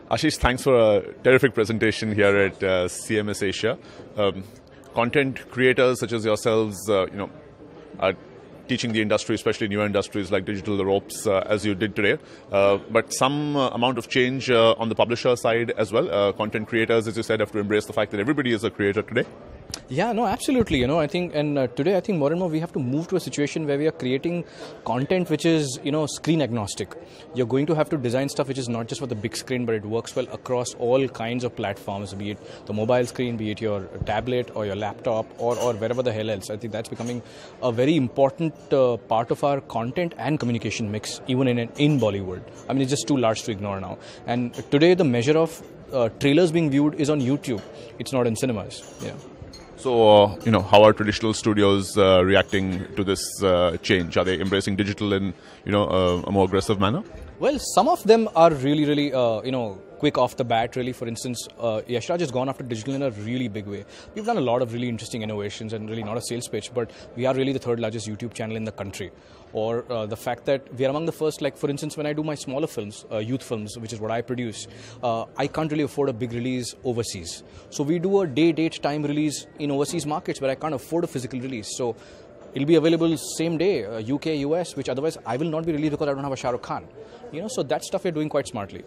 Ashish, thanks for a terrific presentation here at CMS Asia. Content creators such as yourselves, are teaching the industry, especially newer industries like digital, the ropes as you did today. But some amount of change on the publisher side as well. Content creators, as you said, have to embrace the fact that everybody is a creator today. Yeah, no, absolutely. I think, and today I think more and more we have to move to a situation where we are creating content which is, screen agnostic. You're going to have to design stuff which is not just for the big screen, but it works well across all kinds of platforms, be it the mobile screen, be it your tablet or your laptop or wherever the hell else. I think that's becoming a very important part of our content and communication mix, even in Bollywood. I mean, it's just too large to ignore now. And today the measure of trailers being viewed is on YouTube. It's not in cinemas. Yeah. So, how are traditional studios reacting to this change? Are they embracing digital in, a more aggressive manner? Well, some of them are really, quick off the bat, really. For instance, Yash Raj has gone after digital in a really big way. We've done a lot of really interesting innovations and really not a sales pitch, but we are really the third largest YouTube channel in the country. Or the fact that we are among the first, like for instance, when I do my smaller films, youth films, which is what I produce, I can't really afford a big release overseas. So we do a date, time release in overseas markets where I can't afford a physical release. So it'll be available same day, UK, US, which otherwise I will not be released because I don't have a Shah Rukh Khan. So that stuff we're doing quite smartly.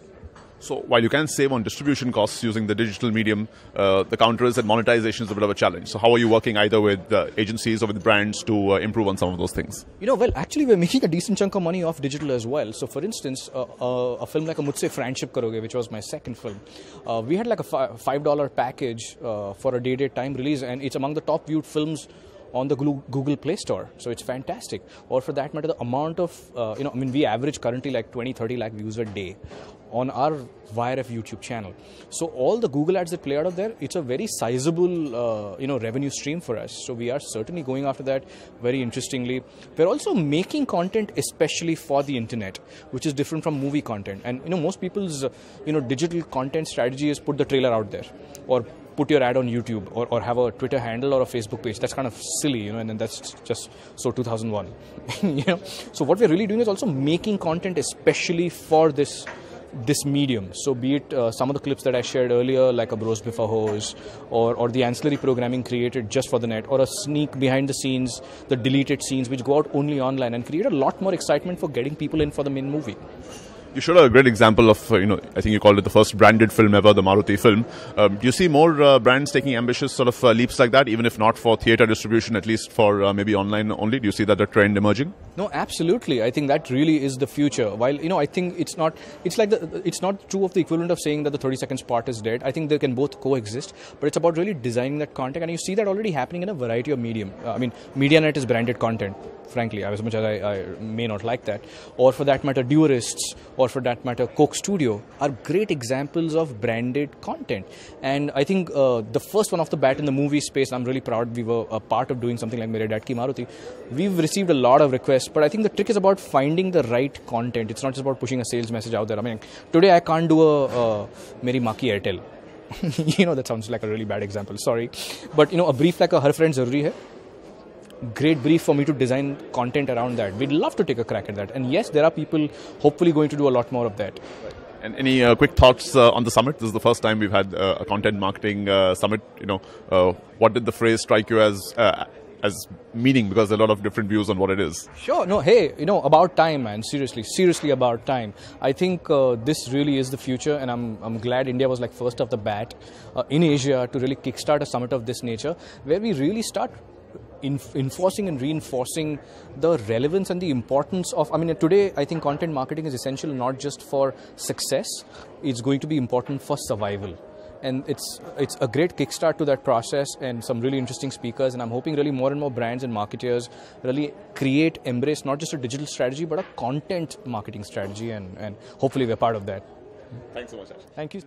So while you can save on distribution costs using the digital medium, the counter is that monetization is a bit of a challenge. So how are you working either with agencies or with brands to improve on some of those things? Well, actually we're making a decent chunk of money off digital as well. So for instance, a film like Mujhse Friendship Karoge, which was my second film, we had like a $5 package for a date time release, and it's among the top viewed films on the Google Play Store. So it's fantastic. Or for that matter, the amount of, we average currently like 20-30 lakh views a day on our YRF YouTube channel. So all the Google ads that play out of there, it's a very sizable, revenue stream for us. So we are certainly going after that very interestingly. We're also making content especially for the internet, which is different from movie content. And, most people's, digital content strategy is put the trailer out there or put your ad on YouTube or have a Twitter handle or a Facebook page. That's kind of silly, and then that's just so 2001. So what we're really doing is also making content especially for this medium. So be it some of the clips that I shared earlier, like a Bros Before Hose, or the ancillary programming created just for the net, or a sneak behind the scenes, the deleted scenes which go out only online and create a lot more excitement for getting people in for the main movie. You showed a great example of, I think you called it the first branded film ever, the Maruti film. Do you see more brands taking ambitious sort of leaps like that, even if not for theatre distribution, at least for maybe online only? Do you see that a trend emerging? No, absolutely. I think that really is the future. While, I think it's not true of the equivalent of saying that the 30-second spot is dead. I think they can both coexist, but it's about really designing that content, and you see that already happening in a variety of medium. MediaNet is branded content, frankly, as much as I may not like that. Or for that matter, Duorists, or for that matter, Coke Studio are great examples of branded content. And I think the first one off the bat in the movie space, I'm really proud we were a part of doing something like Mere Dad Ki Maruti. We've received a lot of requests, but I think the trick is about finding the right content. It's not just about pushing a sales message out there. Today I can't do a Meri Maa Ki Airtel. That sounds like a really bad example, sorry. But a brief like a Har Friend Zaruri Hai. Great brief for me to design content around that. We'd love to take a crack at that. And yes, there are people hopefully going to do a lot more of that. And any quick thoughts on the summit? This is the first time we've had a content marketing summit. What did the phrase strike you as meaning? Because there are a lot of different views on what it is. Sure. No, hey, about time, man. Seriously about time. I think this really is the future, and I'm glad India was like first off the bat in Asia to really kickstart a summit of this nature, where we really start enforcing and reinforcing the relevance and the importance of, today I think content marketing is essential not just for success, it's going to be important for survival. And it's a great kickstart to that process, and some really interesting speakers, and I'm hoping really more and more brands and marketers really embrace not just a digital strategy but a content marketing strategy, and hopefully we're part of that. Thanks so much, Ash. Thank you.